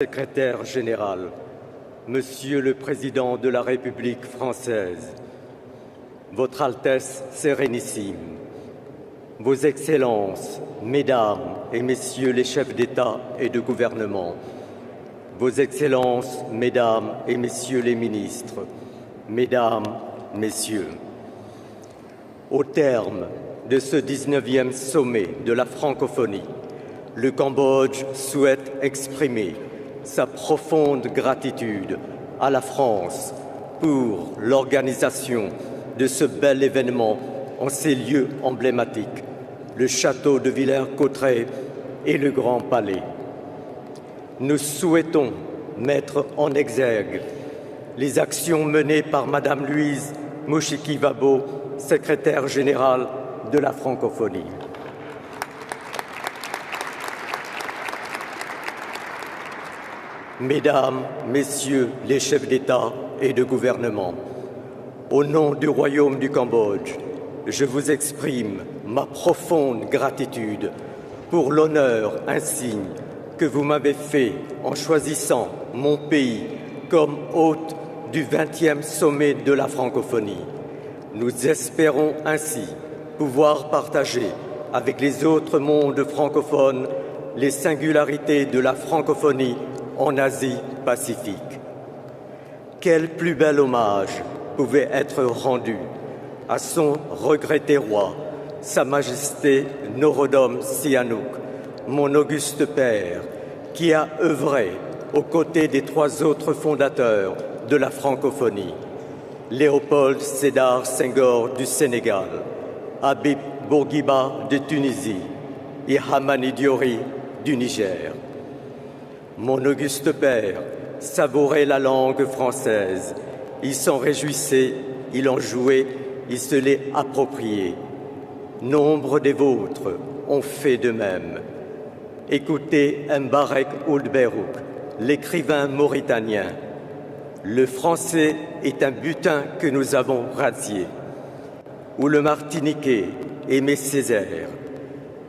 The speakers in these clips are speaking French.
Secrétaire général, Monsieur le Président de la République française, Votre Altesse Sérénissime, Vos Excellences, Mesdames et Messieurs les chefs d'État et de gouvernement, Vos Excellences, Mesdames et Messieurs les ministres, Mesdames, Messieurs, au terme de ce 19e sommet de la francophonie, le Cambodge souhaite exprimer sa profonde gratitude à la France pour l'organisation de ce bel événement en ces lieux emblématiques, le château de Villers-Cotterêts et le Grand Palais. Nous souhaitons mettre en exergue les actions menées par Madame Louise Mouchiki-Wabo, secrétaire générale de la francophonie. Mesdames, Messieurs les chefs d'État et de gouvernement, au nom du Royaume du Cambodge, je vous exprime ma profonde gratitude pour l'honneur insigne que vous m'avez fait en choisissant mon pays comme hôte du 20e sommet de la francophonie. Nous espérons ainsi pouvoir partager avec les autres mondes francophones les singularités de la francophonie en Asie-Pacifique. Quel plus bel hommage pouvait être rendu à son regretté roi, Sa Majesté Norodom Sihanouk, mon auguste père, qui a œuvré aux côtés des 3 autres fondateurs de la francophonie, Léopold Sédar Senghor du Sénégal, Habib Bourguiba de Tunisie et Hamani Diori du Niger. Mon auguste père savourait la langue française, il s'en réjouissait, il en jouait, il se l'est approprié. Nombre des vôtres ont fait de même. Écoutez Mbarek Ould Beyrouk, l'écrivain mauritanien. Le français est un butin que nous avons radié. Ou le Martiniquais Aimé Césaire.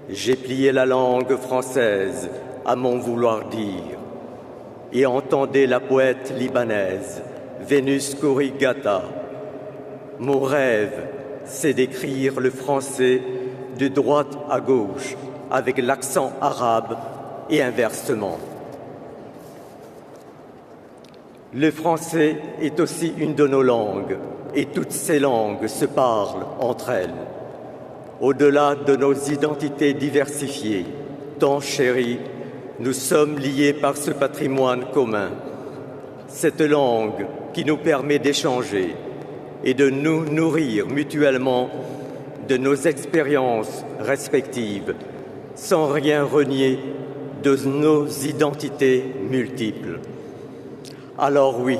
J'ai plié la langue française à mon vouloir dire. Et entendez la poète libanaise Vénus Kourigata. Mon rêve, c'est d'écrire le français de droite à gauche avec l'accent arabe et inversement. Le français est aussi une de nos langues et toutes ces langues se parlent entre elles. Au-delà de nos identités diversifiées, tant chéries, nous sommes liés par ce patrimoine commun, cette langue qui nous permet d'échanger et de nous nourrir mutuellement de nos expériences respectives, sans rien renier de nos identités multiples. Alors oui,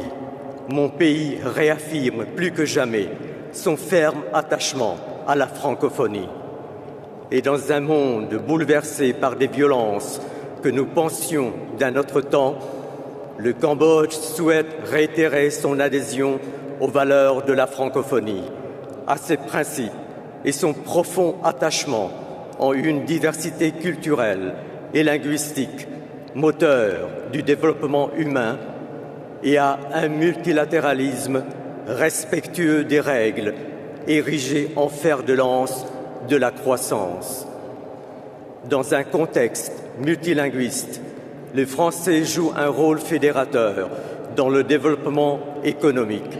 mon pays réaffirme plus que jamais son ferme attachement à la francophonie. Et dans un monde bouleversé par des violences que nous pensions d'un autre temps, le Cambodge souhaite réitérer son adhésion aux valeurs de la francophonie, à ses principes et son profond attachement en une diversité culturelle et linguistique, moteur du développement humain, et à un multilatéralisme respectueux des règles, érigé en fer de lance de la croissance. Dans un contexte multilinguiste, le français joue un rôle fédérateur dans le développement économique.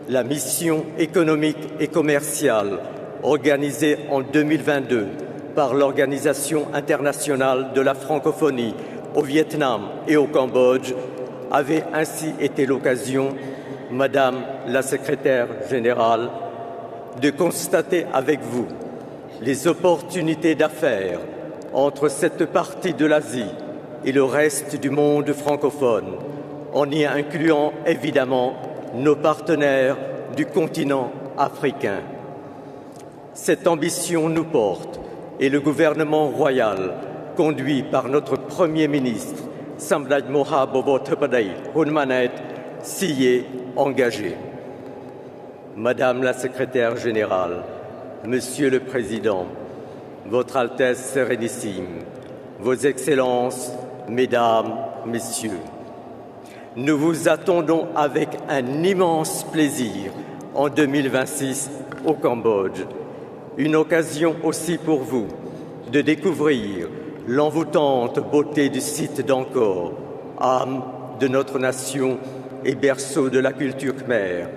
La mission économique et commerciale organisée en 2022 par l'Organisation internationale de la francophonie au Vietnam et au Cambodge avait ainsi été l'occasion, Madame la secrétaire générale, de constater avec vous les opportunités d'affaires entre cette partie de l'Asie et le reste du monde francophone, en y incluant évidemment nos partenaires du continent africain. Cette ambition nous porte et le gouvernement royal, conduit par notre Premier ministre, Samdech Moha Bobo-Tepadei Hunmanet, s'y est engagé. Madame la secrétaire générale, Monsieur le Président, Votre Altesse Sérénissime, Vos Excellences, Mesdames, Messieurs, nous vous attendons avec un immense plaisir en 2026 au Cambodge. Une occasion aussi pour vous de découvrir l'envoûtante beauté du site d'Angkor, âme de notre nation et berceau de la culture khmère.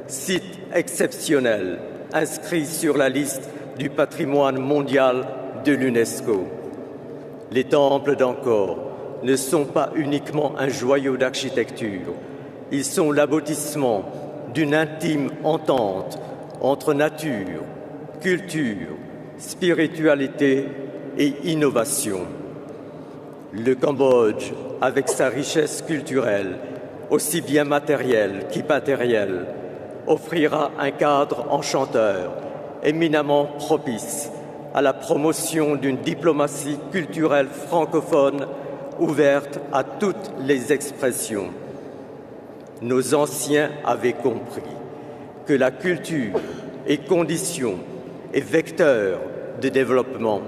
Site exceptionnel, inscrit sur la liste du patrimoine mondial de l'UNESCO. Les temples d'Angkor ne sont pas uniquement un joyau d'architecture, ils sont l'aboutissement d'une intime entente entre nature, culture, spiritualité et innovation. Le Cambodge, avec sa richesse culturelle, aussi bien matérielle qu'immatérielle, offrira un cadre enchanteur, éminemment propice à la promotion d'une diplomatie culturelle francophone ouverte à toutes les expressions. Nos anciens avaient compris que la culture est condition et vecteur de développement,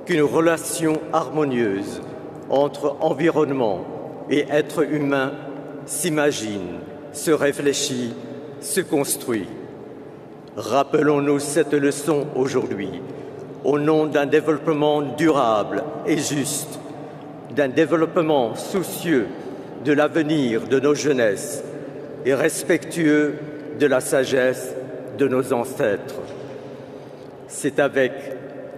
qu'une relation harmonieuse entre environnement et être humain s'imagine, se réfléchit, se construit. Rappelons-nous cette leçon aujourd'hui, au nom d'un développement durable et juste, d'un développement soucieux de l'avenir de nos jeunesses et respectueux de la sagesse de nos ancêtres. C'est avec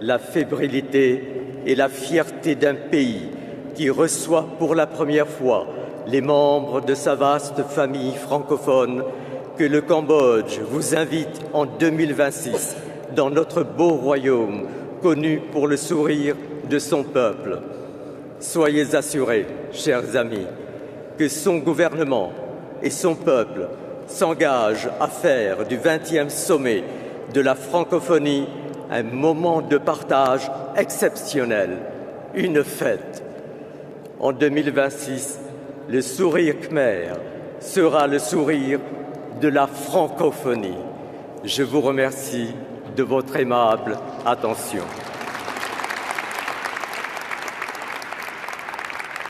la fébrilité et la fierté d'un pays qui reçoit pour la première fois les membres de sa vaste famille francophone que le Cambodge vous invite en 2026 dans notre beau royaume, connu pour le sourire de son peuple. Soyez assurés, chers amis, que son gouvernement et son peuple s'engagent à faire du 20e sommet de la francophonie un moment de partage exceptionnel, une fête. En 2026, le sourire khmer sera le sourire de la francophonie. Je vous remercie de votre aimable attention.